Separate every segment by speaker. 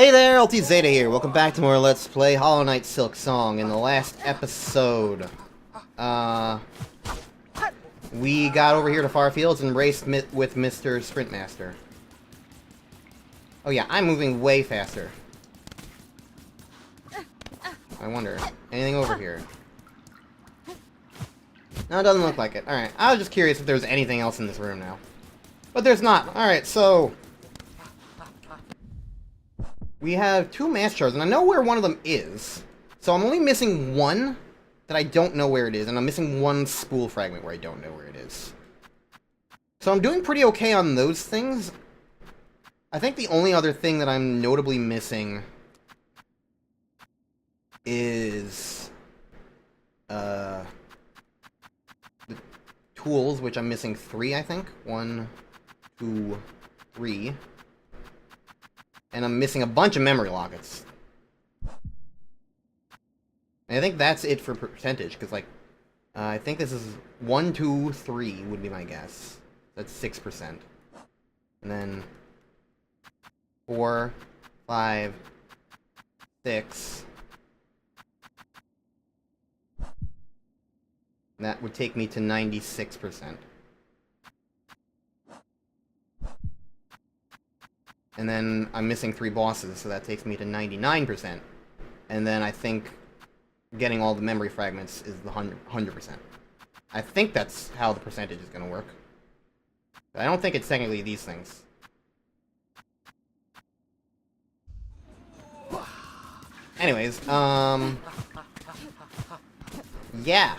Speaker 1: Hey there, LT Zeta here. Welcome back to more Let's Play Hollow Knight Silksong. In the last episode, we got over here to Far Fields and raced with Mr. Sprintmaster. Oh yeah, I'm moving way faster. I wonder, anything over here? No, it doesn't look like it. Alright, I was just curious if there was anything else in this room now. But there's not. Alright, so we have two mass shards, and I know where one of them is. So I'm only missing one that I don't know where it is, and I'm missing one spool fragment where I don't know where it is. So I'm doing pretty okay on those things. I think the only other thing that I'm notably missing is the tools, which I'm missing 3, I think. 1, 2, 3. And I'm missing a bunch of memory lockets. And I think that's it for percentage, because, like, I think this is 1, 2, 3 would be my guess. That's 6%. And then 4, 5, 6. And that would take me to 96%. And then I'm missing 3 bosses, so that takes me to 99%. And then I think getting all the memory fragments is the 100%. I think that's how the percentage is going to work. But I don't think it's technically these things. Anyways, yeah.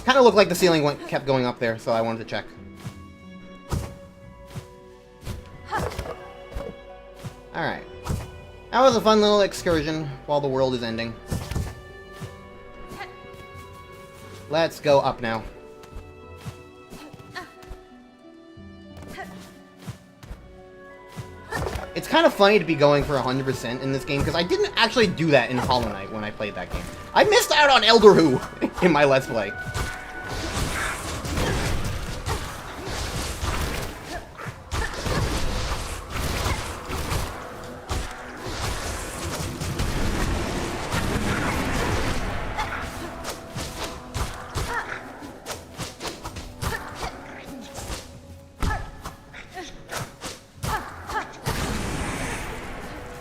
Speaker 1: Kind of looked like the ceiling kept going up there, so I wanted to check. Alright. That was a fun little excursion while the world is ending. Let's go up now. It's kind of funny to be going for 100% in this game, because I didn't actually do that in Hollow Knight when I played that game. I missed out on Elder Who in my Let's Play.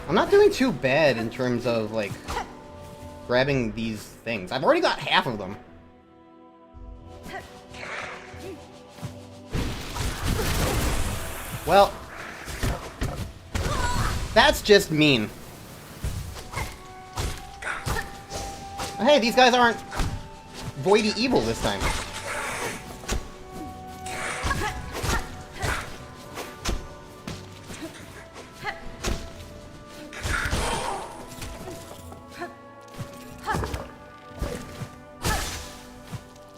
Speaker 1: I'm not doing too bad in terms of, like, grabbing these things. I've already got half of them. Well, that's just mean. Hey, these guys aren't voidy evil this time.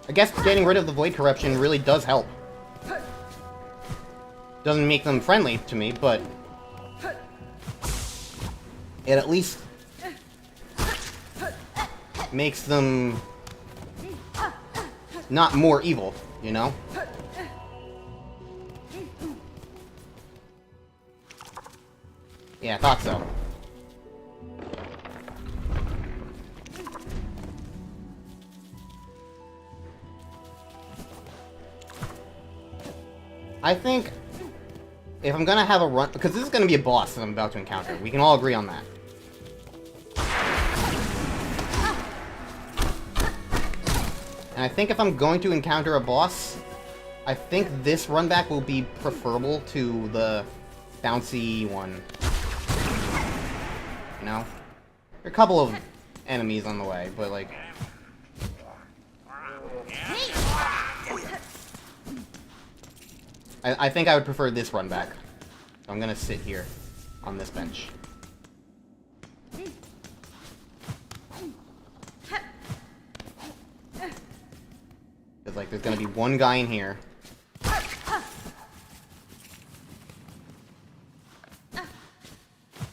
Speaker 1: I guess getting rid of the void corruption really does help. Doesn't make them friendly to me, but it at least makes them not more evil, you know? Yeah, I thought so. I think if I'm gonna have a run, because this is gonna be a boss that I'm about to encounter. We can all agree on that. And I think if I'm going to encounter a boss, I think this run back will be preferable to the bouncy one. You know? There are a couple of enemies on the way, but like... I think I would prefer this run back. So I'm gonna sit here on this bench. Because, like, there's gonna be one guy in here.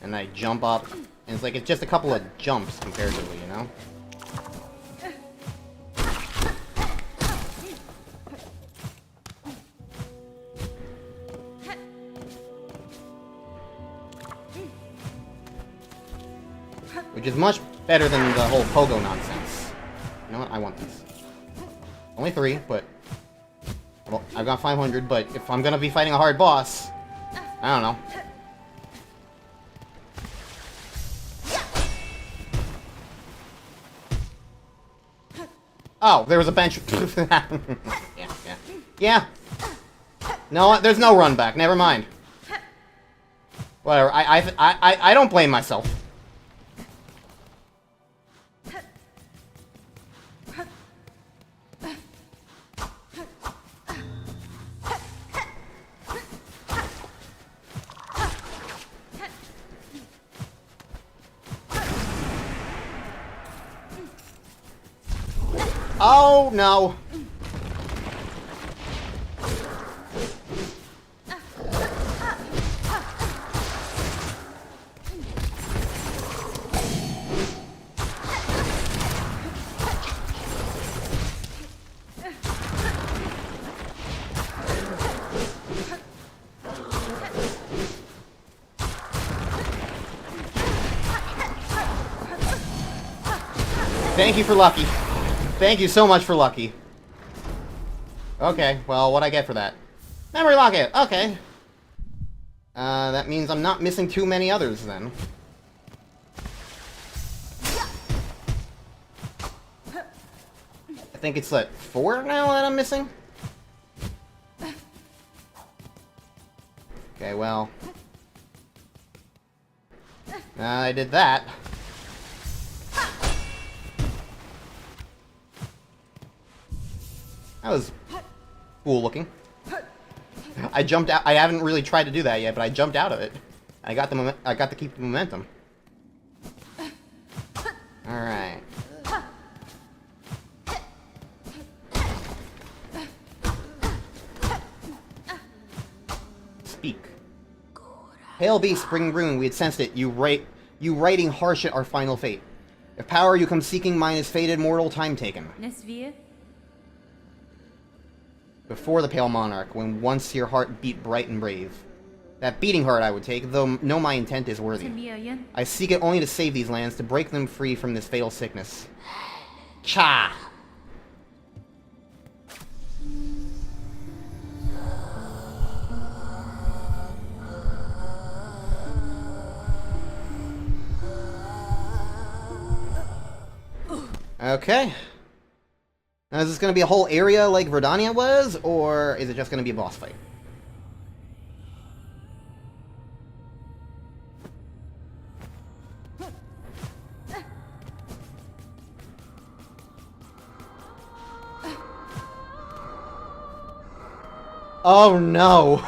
Speaker 1: And I jump up, and it's like, it's just a couple of jumps comparatively, you know? Which is much better than the whole pogo nonsense. You know what? I want these. Only 3, but... Well, I've got 500, but if I'm gonna be fighting a hard boss... I don't know. Oh, there was a bench. Yeah. No, there's no run back. Never mind. Whatever. I don't blame myself. Oh, no. Thank you for Lucky. Thank you so much for Lucky. Okay, well, what'd I get for that? Memory Locket! Okay. That means I'm not missing too many others, then. I think it's, like, 4 now that I'm missing? Okay, well... I did that. That was cool looking. I jumped out. I haven't really tried to do that yet, but I jumped out of it. I got to keep the momentum. All right. Speak. Hail beast, spring rune. We had sensed it. You writing harsh at our final fate. If power you come seeking, mine is fated, mortal time taken. Before the Pale Monarch, when once your heart beat bright and brave. That beating heart I would take, though know my intent is worthy. I seek it only to save these lands, to break them free from this fatal sickness. Cha! Okay. Now, is this going to be a whole area like Verdania was, or is it just going to be a boss fight? Oh no!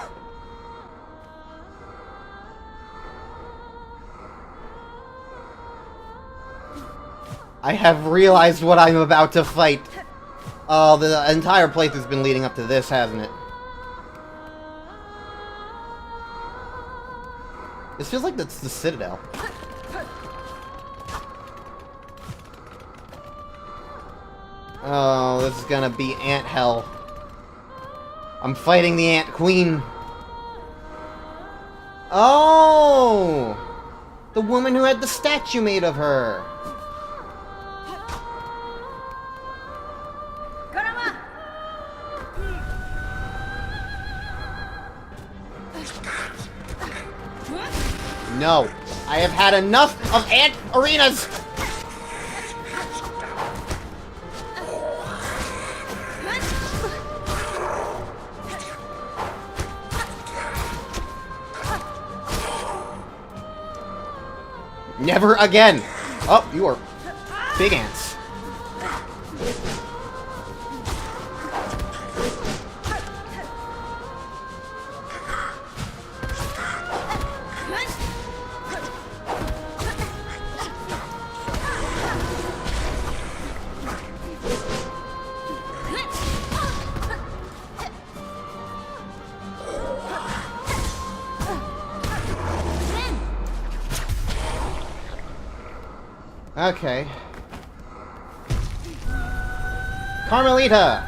Speaker 1: I have realized what I'm about to fight. Oh, the entire playthrough's been leading up to this, hasn't it? This feels like that's the Citadel. Oh, this is gonna be Ant Hell. I'm fighting the Ant Queen. Oh! The woman who had the statue made of her. No, I have had enough of ant arenas! Never again! Oh, you are big ants. Okay. Karmelita!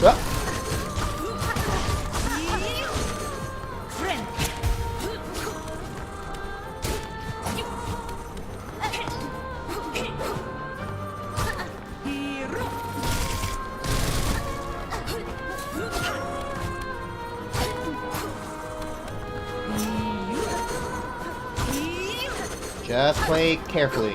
Speaker 1: Well. Just play carefully.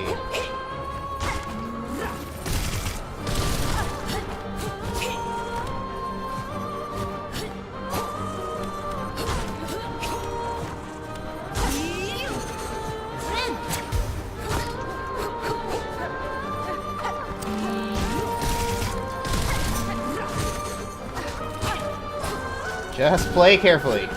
Speaker 1: Just play carefully.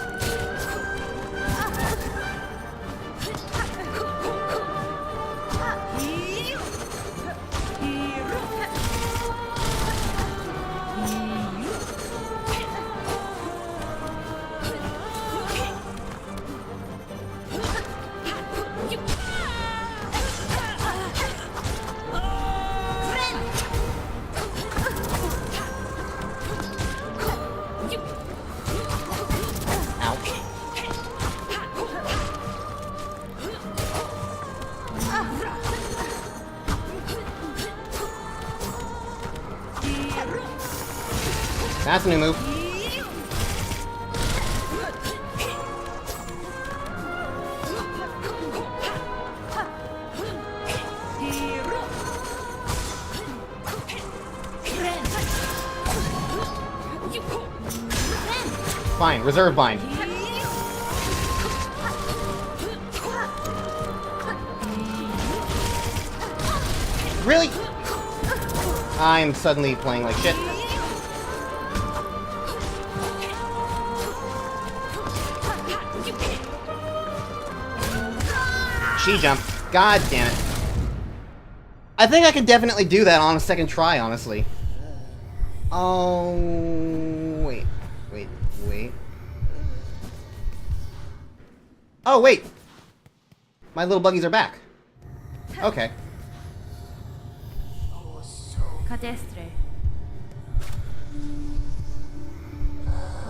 Speaker 1: That's a new move. Fine, reserve bind. Really? I'm suddenly playing like shit. She jump. God damn it. I think I could definitely do that on a second try, honestly. Oh, wait. Oh, wait. My little buggies are back. Okay.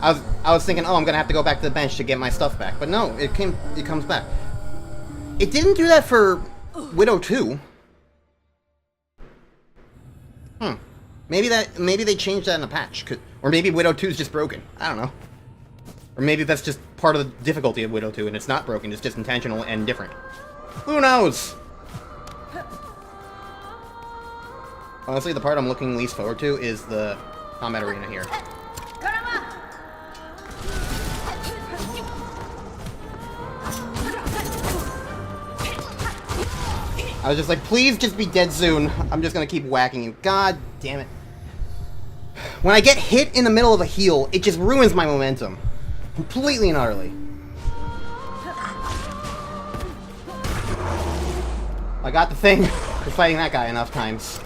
Speaker 1: I was thinking, oh, I'm gonna have to go back to the bench to get my stuff back, but no, it comes back. It didn't do that for Widow 2. Maybe they changed that in a patch, or maybe Widow 2 is just broken. I don't know. Or maybe that's just part of the difficulty of Widow 2, and it's not broken, it's just intentional and different. Who knows? Honestly, the part I'm looking least forward to is the combat arena here. I was just like, please just be dead soon. I'm just gonna keep whacking you. God damn it. When I get hit in the middle of a heal, it just ruins my momentum. Completely and utterly. I got the thing for fighting that guy enough times.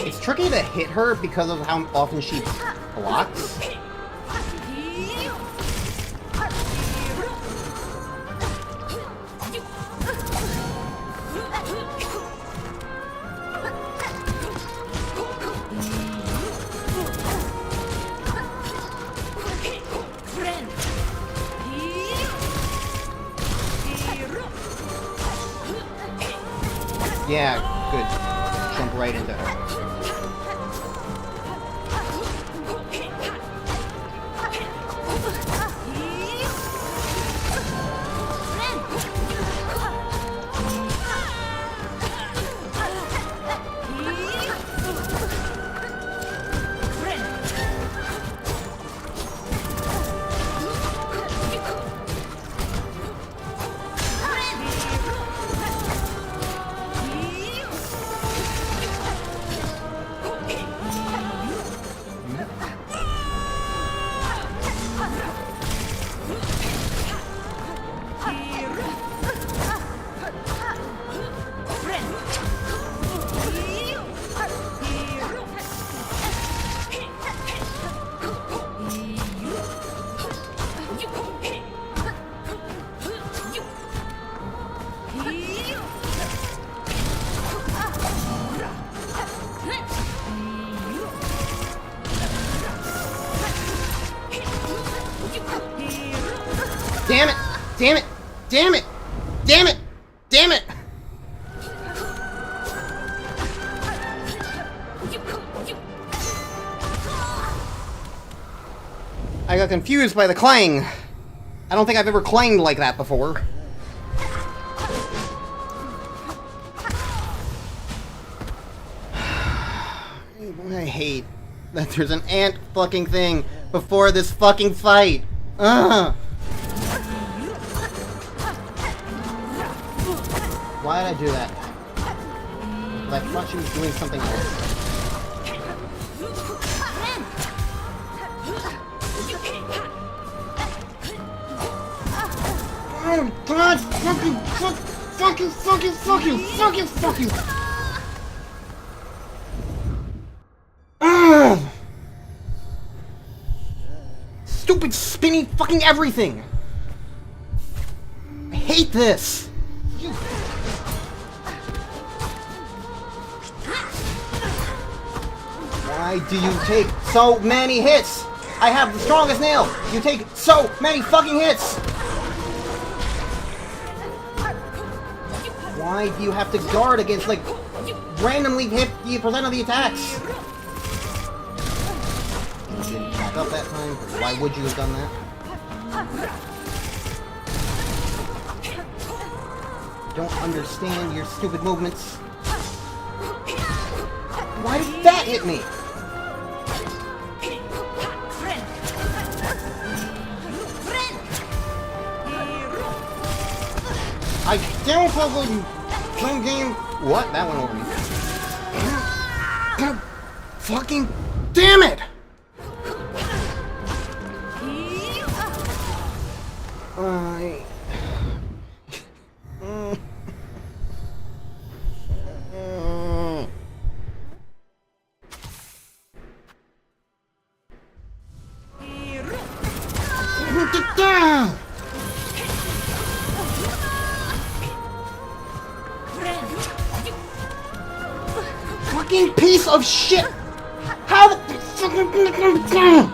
Speaker 1: It's tricky to hit her because of how often she blocks. Yeah, good. Jump right into her. Damn it! Damn it! Damn it! Damn it! I got confused by the clang. I don't think I've ever clanged like that before. I hate that there's an ant fucking thing before this fucking fight. Ugh. Why did I do that? I thought she was doing something else. Oh God! Fuck you! Ugh. Stupid spinny fucking everything! I hate this! Why do you take so many hits? I have the strongest nail! You take so many fucking hits! Why do you have to guard against, like, randomly hit the percent of the attacks? You didn't back up that time? Why would you have done that? Don't understand your stupid movements. Why did that hit me? I don't fucking some game. What? That went over me. Fucking damn it! Get down! Fucking piece of shit! How the fucking down?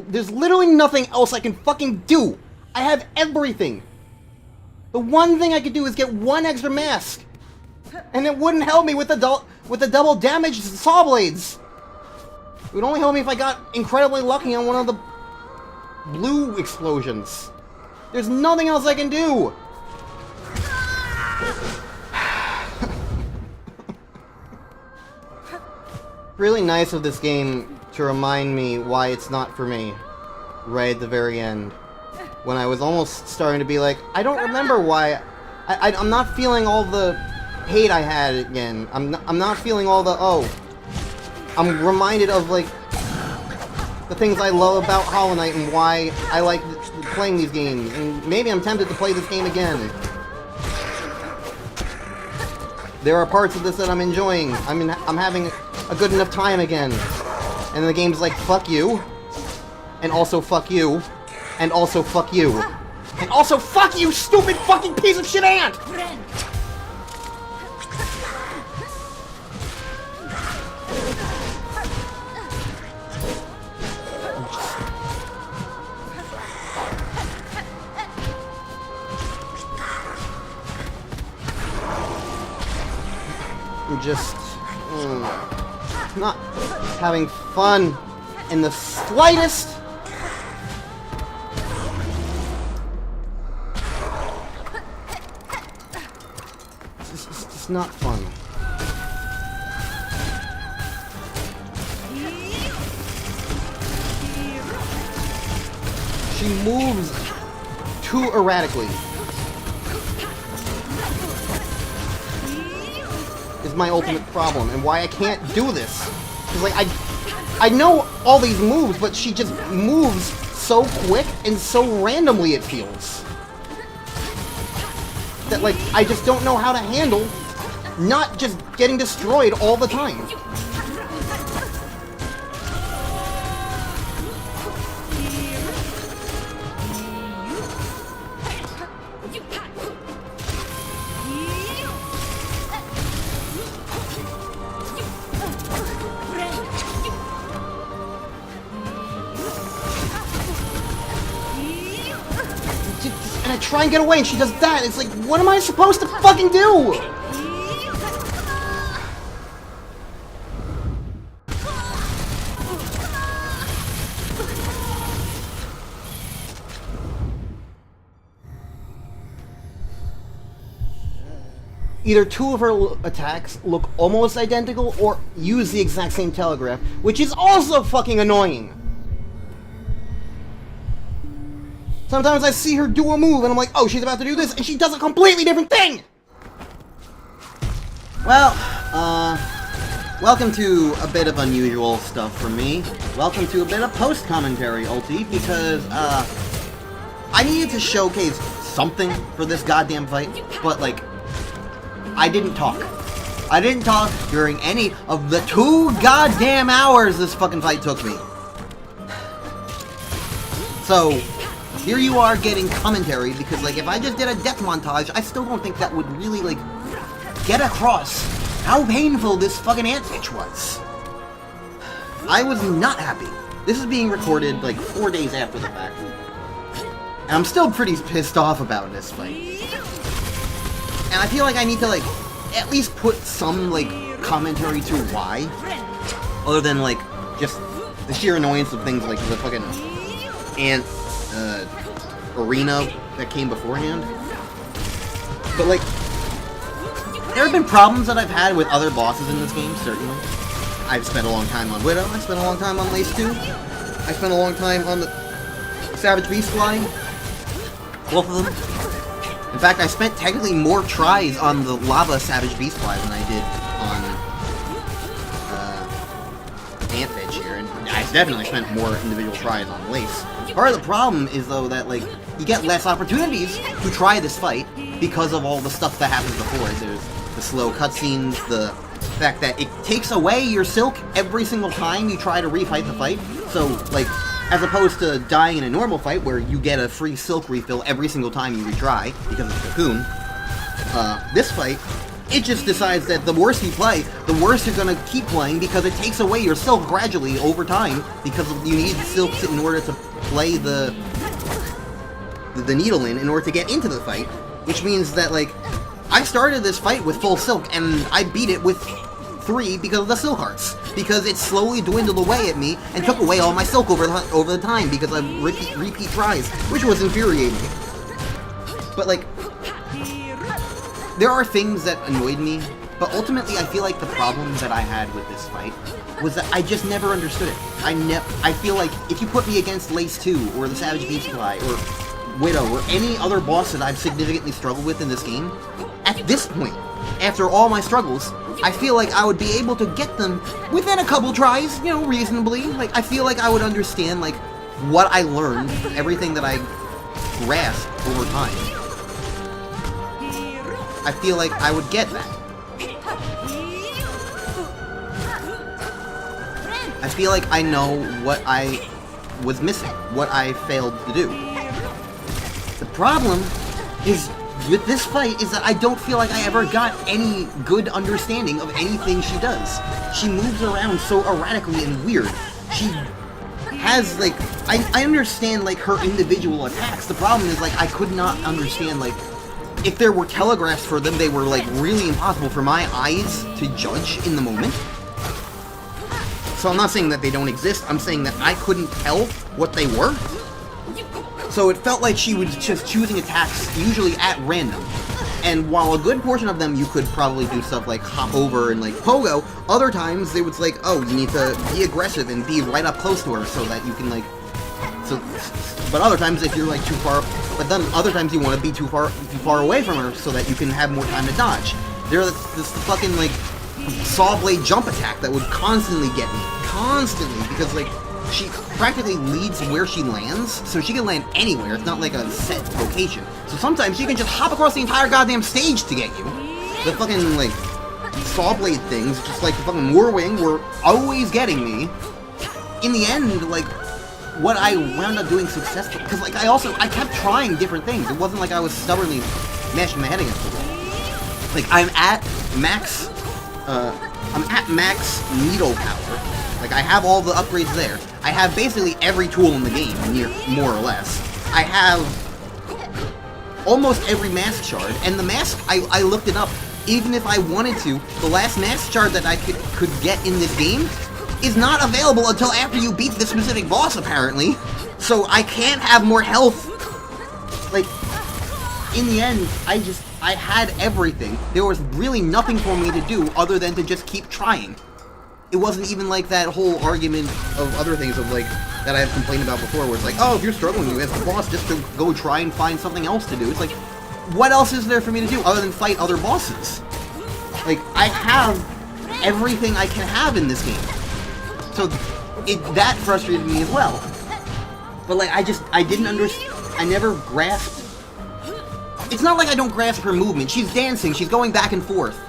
Speaker 1: There's literally nothing else I can fucking do. I have everything. The one thing I could do is get one extra mask, and it wouldn't help me with the double damage saw blades. It would only help me if I got incredibly lucky on one of the blue explosions. There's nothing else I can do. Really nice of this game to remind me why it's not for me, right at the very end, when I was almost starting to be like, I don't remember why, I'm not feeling all the hate I had again, I'm not feeling all the, I'm reminded of, like, the things I love about Hollow Knight and why I like playing these games, and maybe I'm tempted to play this game again. There are parts of this that I'm enjoying, I'm having a good enough time again. And the game's like, fuck you, and also fuck you, and also fuck you, and also fuck you, stupid fucking piece of shit ant! I'm just not having fun in the slightest. It's just not fun. She moves too erratically. Is my ultimate problem, and why I can't do this. Cause like I know all these moves, but she just moves so quick and so randomly, it feels. That like I just don't know how to handle not just getting destroyed all the time. And I try and get away and she does that. It's like, what am I supposed to fucking do? Either two of her attacks look almost identical or use the exact same telegraph, which is also fucking annoying. Sometimes I see her do a move and I'm like, oh, she's about to do this, and she does a completely different thing! Well, welcome to a bit of unusual stuff for me. Welcome to a bit of post-commentary, Ulti, because, I needed to showcase something for this goddamn fight, but, like, I didn't talk. I didn't talk during any of the 2 goddamn hours this fucking fight took me. So, here you are getting commentary, because, like, if I just did a death montage, I still don't think that would really, like, get across how painful this fucking ant bitch was. I was not happy. This is being recorded, like, 4 days after the fact. And I'm still pretty pissed off about this fight. And I feel like I need to, like, at least put some, like, commentary to why. Other than, like, just the sheer annoyance of things like the fucking ant, arena that came beforehand. But, like, there have been problems that I've had with other bosses in this game, certainly. I've spent a long time on Widow, I spent a long time on Lace 2, I spent a long time on the Savage Beast Fly. Both of them. In fact, I spent technically more tries on the Lava Savage Beast Fly than I did on Ant Bitch here, and I definitely spent more individual tries on Lace. Part of the problem is, though, that, like, you get less opportunities to try this fight because of all the stuff that happens before. There's the slow cutscenes, the fact that it takes away your Silk every single time you try to refight the fight. So, like, as opposed to dying in a normal fight where you get a free Silk refill every single time you retry because of the Cocoon, this fight, it just decides that the worse you play, the worse you're gonna keep playing because it takes away your Silk gradually over time because you need Silks in order to play the needle in order to get into the fight, which means that, like, I started this fight with full Silk and I beat it with 3 because of the Silk Hearts, because it slowly dwindled away at me and took away all my Silk over the time because of repeat tries, which was infuriating. But, like, there are things that annoyed me, but ultimately I feel like the problem that I had with this fight was that I just never understood it. I feel like if you put me against Lace 2, or the Savage Beast Fly, or Widow, or any other boss that I've significantly struggled with in this game, at this point, after all my struggles, I feel like I would be able to get them within a couple tries, you know, reasonably. Like, I feel like I would understand, like, what I learned, everything that I grasped over time. I feel like I would get that. I feel like I know what I was missing, what I failed to do. The problem is, with this fight, is that I don't feel like I ever got any good understanding of anything she does. She moves around so erratically and weird. She has, like, I understand, like, her individual attacks. The problem is, like, I could not understand, like, if there were telegraphs for them, they were, like, really impossible for my eyes to judge in the moment. So I'm not saying that they don't exist, I'm saying that I couldn't tell what they were. So it felt like she was just choosing attacks, usually at random. And while a good portion of them you could probably do stuff like hop over and, like, pogo, other times it was like, oh, you need to be aggressive and be right up close to her so that you can, like... But other times if you're, like, too far... But then other times you want to be too far away from her so that you can have more time to dodge. There's this fucking, like, saw blade jump attack that would constantly get me. Constantly, because, like, she practically leads where she lands, so she can land anywhere. It's not like a set location. So sometimes she can just hop across the entire goddamn stage to get you. The fucking, like, saw blade things, just like the fucking Warwing, were always getting me. In the end, like, what I wound up doing successfully, because like I kept trying different things. It wasn't like I was stubbornly mashing my head against the wall. Like I'm at max needle power. Like I have all the upgrades there. I have basically every tool in the game, more or less. I have almost every mask shard, and the mask I looked it up. Even if I wanted to, the last mask shard that I could get in this game is not available until after you beat this specific boss, apparently. So I can't have more health. Like, in the end, I had everything. There was really nothing for me to do other than to just keep trying. It wasn't even like that whole argument of other things of like, that I've complained about before, where it's like, oh, if you're struggling with the boss, just to go try and find something else to do. It's like, what else is there for me to do other than fight other bosses? Like, I have everything I can have in this game. So, that frustrated me as well. But, like, I didn't understand, I never grasped. It's not like I don't grasp her movement. She's dancing, she's going back and forth.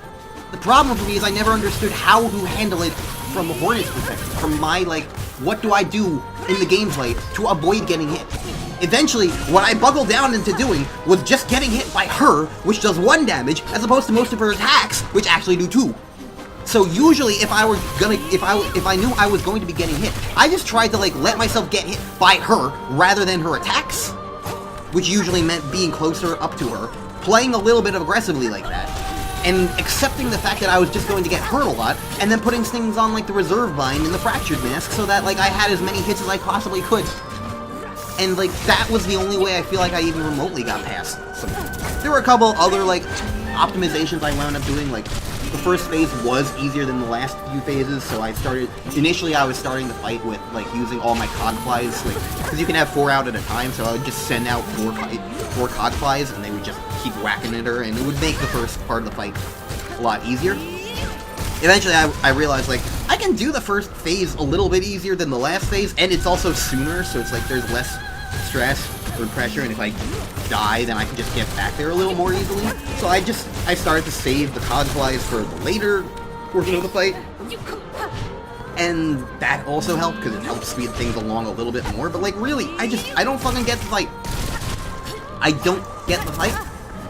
Speaker 1: The problem for me is I never understood how to handle it from Hornet's perspective. From my, like, what do I do in the gameplay to avoid getting hit? Eventually, what I buckled down into doing was just getting hit by her, which does 1 damage, as opposed to most of her attacks, which actually do 2. So usually, if I knew I was going to be getting hit, I just tried to like let myself get hit by her rather than her attacks, which usually meant being closer up to her, playing a little bit aggressively like that, and accepting the fact that I was just going to get hurt a lot, and then putting things on like the reserve bind and the fractured mask so that like I had as many hits as I possibly could. And like that was the only way I feel like I even remotely got past something. There were a couple other like optimizations I wound up doing, like the first phase was easier than the last few phases, so initially I was starting the fight with like using all my codflies, like, because you can have 4 out at a time, so I would just send out 4 codflies and they would just keep whacking at her, and it would make the first part of the fight a lot easier. Eventually I realized like, I can do the first phase a little bit easier than the last phase, and it's also sooner, so it's like there's less stress or pressure, and if I die, then I can just get back there a little more easily. So I started to save the codflies for the later portion of the fight, and that also helped, because it helped speed things along a little bit more, but like really, I don't fucking get the fight. I don't get the fight.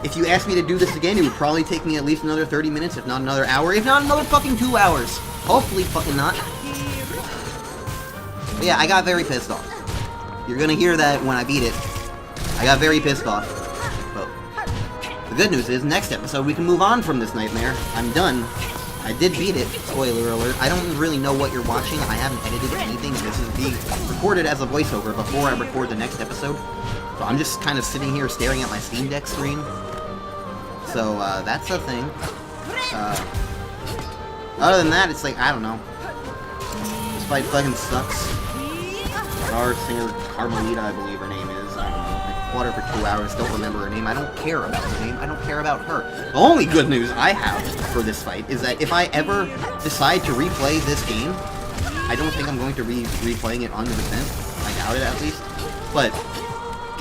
Speaker 1: If you asked me to do this again, it would probably take me at least another 30 minutes, if not another hour, if not another fucking 2 hours. Hopefully fucking not. But yeah, I got very pissed off. You're gonna hear that when I beat it. I got very pissed off. But the good news is, next episode we can move on from this nightmare. I'm done. I did beat it. Spoiler alert. I don't really know what you're watching. I haven't edited anything. This is being recorded as a voiceover before I record the next episode. So I'm just kind of sitting here staring at my Steam Deck screen. So, that's a thing. Other than that, it's like, I don't know. This fight fucking sucks. Skarrsinger, Karmelita, I believe her name is. I don't know. I fought her for 2 hours, don't remember her name. I don't care about her name. I don't care about her. The only good news I have for this fight is that if I ever decide to replay this game, I don't think I'm going to be replaying it 100%. I doubt it, at least. But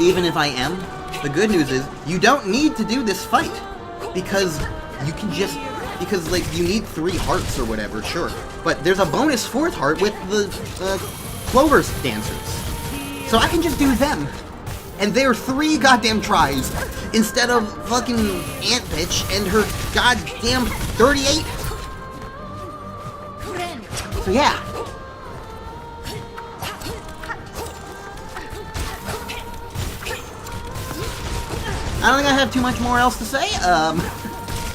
Speaker 1: even if I am, the good news is you don't need to do this fight, because you can just, because like you need 3 hearts or whatever, sure, but there's a bonus 4th heart with the Clover's dancers, so I can just do them, and they're 3 goddamn tries instead of fucking Ant Bitch and her goddamn 38. So yeah. I don't think I have too much more else to say.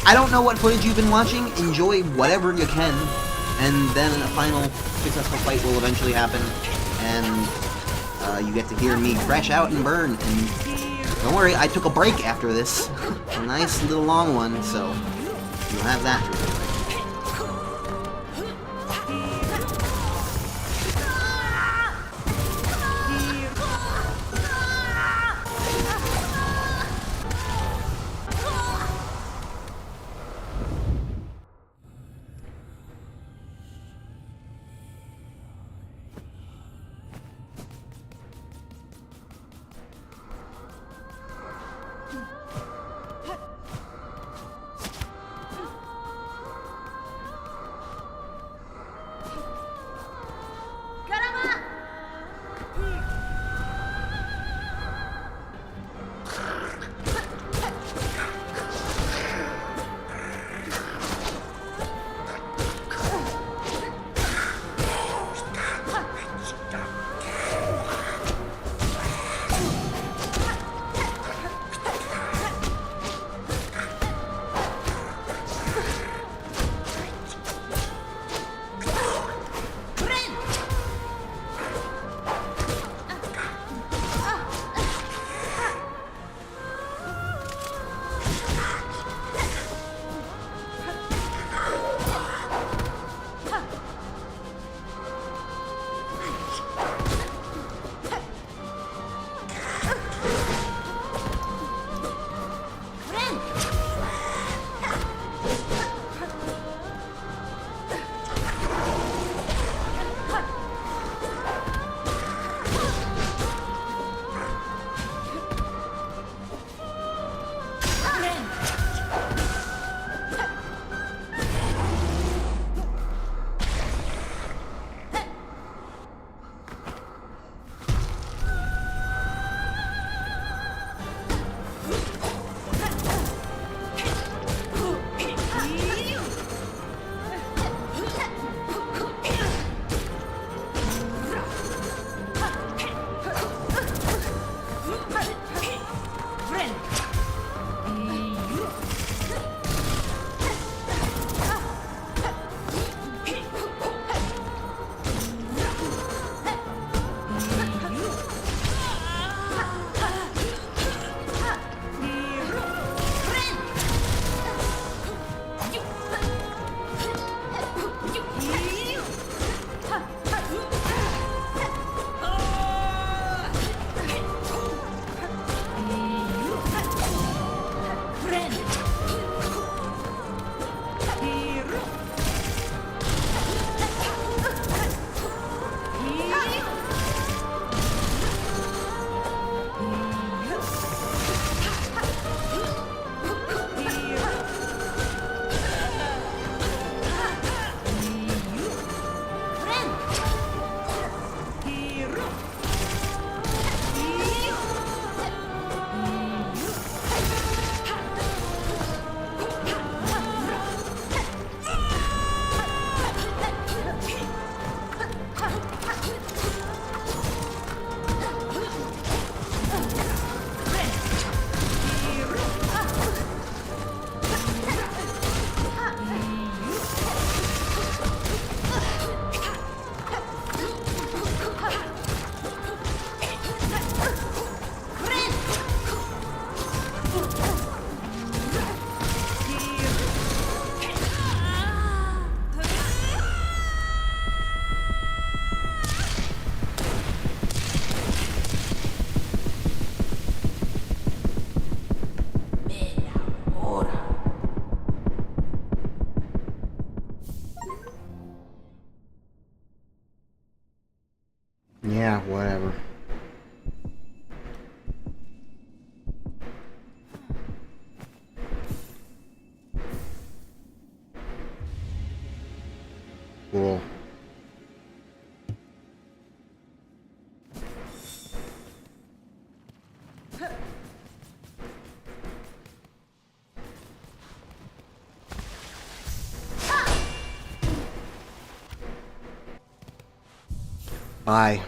Speaker 1: I don't know what footage you've been watching. Enjoy whatever you can, and then a final successful fight will eventually happen, and you get to hear me crash out and burn. And don't worry, I took a break after this, a nice little long one, so you'll have that to remember. Yeah, whatever. Cool. Bye.